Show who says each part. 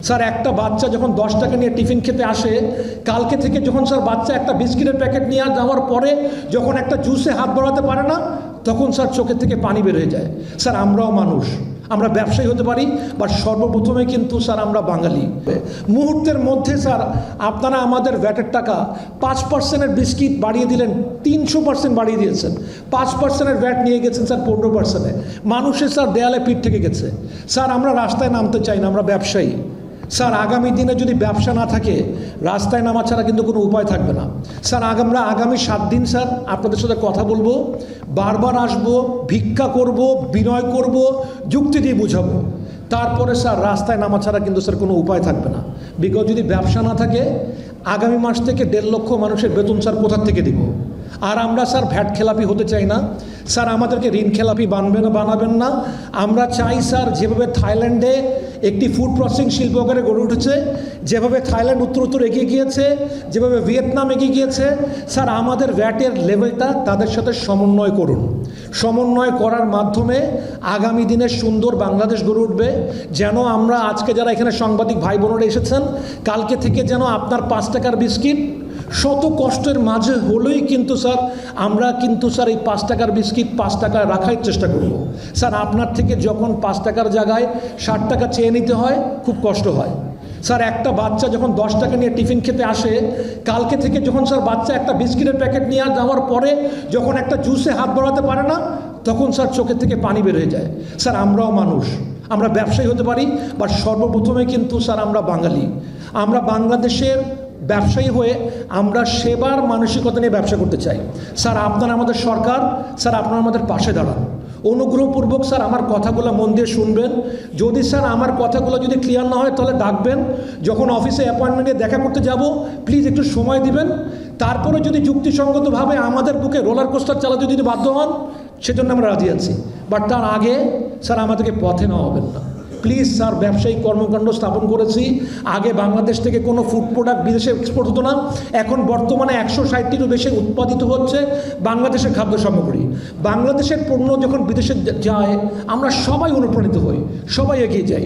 Speaker 1: Sir একটা বাচ্চা যখন 10 টাকা নিয়ে টিফিন খেতে আসে, কালকে থেকে যখন স্যার বাচ্চা একটা বিস্কিটের প্যাকেট নিয়ে যাওয়ার পরে যখন একটা জুসে হাত বাড়াতে পারে না, তখন স্যার চোখের থেকে পানি বের হয়ে যায়। স্যার আমরাও মানুষ, আমরা ব্যবসায়ী হতে পারি, বাট সর্বপ্রথমে কিন্তু স্যার আমরা বাঙালি। মুহূর্তের মধ্যে স্যার আপনারা আমাদের ভ্যাটের টাকা 5%-এর বিস্কিট বাড়িয়ে দিলেন, 300% বাড়িয়ে দিয়েছেন। 5%-এর ভ্যাট নিয়ে গেছেন স্যার 15%-এ। মানুষের স্যার দেয়ালে পিঠ থেকে গেছে। স্যার আমরা রাস্তায় নামতে চাই না, আমরা ব্যবসায়ী। স্যার আগামী দিনে যদি ব্যবসা না থাকে, রাস্তায় নামা ছাড়া কিন্তু কোনো উপায় থাকবে না। স্যার আমরা আগামী 7 দিন স্যার আপনাদের সাথে কথা বলবো, বারবার আসবো, ভিক্ষা করব, বিনয় করব, যুক্তি দিয়ে বুঝাবো। তারপরে স্যার রাস্তায় নামা ছাড়া কিন্তু স্যার কোনো উপায় থাকবে না। বিকজ যদি ব্যবসা না থাকে, আগামী মাস থেকে 1.5 লক্ষ মানুষের বেতন স্যার কোথা থেকে দিব? আর আমরা স্যার ভ্যাট খেলাপি হতে চাই না। স্যার আমাদেরকে ঋণ খেলাপি বানাবেন না। আমরা চাই স্যার যেভাবে থাইল্যান্ডে একটি ফুড প্রসেসিং শিল্প আকারে গড়ে উঠেছে, যেভাবে থাইল্যান্ড উত্তর এগিয়ে গিয়েছে, যেভাবে ভিয়েতনাম এগিয়ে গিয়েছে, স্যার আমাদের ভ্যাটের লেভেলটা তাদের সাথে সমন্বয় করুন। সমন্বয় করার মাধ্যমে আগামী দিনে সুন্দর বাংলাদেশ গড়ে উঠবে। যেন আমরা আজকে যারা এখানে সাংবাদিক ভাই বোনেরা এসেছেন, কালকে থেকে যেন আপনার 5 টাকার বিস্কিট শত কষ্টের মাঝে হলেই কিন্তু স্যার আমরা কিন্তু স্যার এই 5 টাকার বিস্কিট 5 টাকায় রাখার চেষ্টা করব। স্যার আপনার থেকে যখন 5 টাকার জায়গায় 60 টাকা চেয়ে নিতে হয়, খুব কষ্ট হয়। স্যার একটা বাচ্চা যখন 10 টাকা নিয়ে টিফিন খেতে আসে, কালকে থেকে যখন স্যার বাচ্চা একটা বিস্কিটের প্যাকেট নিয়ে যাওয়ার পরে যখন একটা জুসে হাত বাড়াতে পারে না, তখন স্যার চোখের থেকে পানি বের হয়ে যায়। স্যার আমরাও মানুষ, আমরা ব্যবসায়ী হতে পারি, বাট সর্বপ্রথমে কিন্তু স্যার আমরা বাঙালি। আমরা বাংলাদেশের ব্যবসায়ী হয়ে আমরা সেবার মানসিকতা নিয়ে ব্যবসা করতে চাই। স্যার আপনারা আমাদের সরকার, স্যার আপনারা আমাদের পাশে দাঁড়ান। অনুগ্রহপূর্বক স্যার আমার কথাগুলো মন দিয়ে শুনবেন। যদি স্যার আমার কথাগুলো যদি ক্লিয়ার না হয়, তাহলে ডাকবেন। যখন অফিসে অ্যাপয়েন্টমেন্ট নিয়ে দেখা করতে যাব, প্লিজ একটু সময় দিবেন। তারপরে যদি যুক্তিসঙ্গতভাবে আমাদের বুকে রোলার কোস্টার চালাতে যদি বাধ্য হন, সেজন্য আমরা রাজি আছি। বাট তার আগে স্যার আমাদেরকে পথে নেওয়া হবেন না, প্লিজ। স্যার ব্যবসায়িক কর্মকাণ্ড স্থাপন করেছি। আগে বাংলাদেশ থেকে কোনো ফুড প্রোডাক্ট বিদেশে এক্সপোর্ট হতো না। এখন বর্তমানে 160টিরও বেশি উৎপাদিত হচ্ছে বাংলাদেশের খাদ্য সামগ্রী। বাংলাদেশের পণ্য যখন বিদেশে যায়, আমরা সবাই অনুপ্রাণিত হই, সবাই এগিয়ে যাই।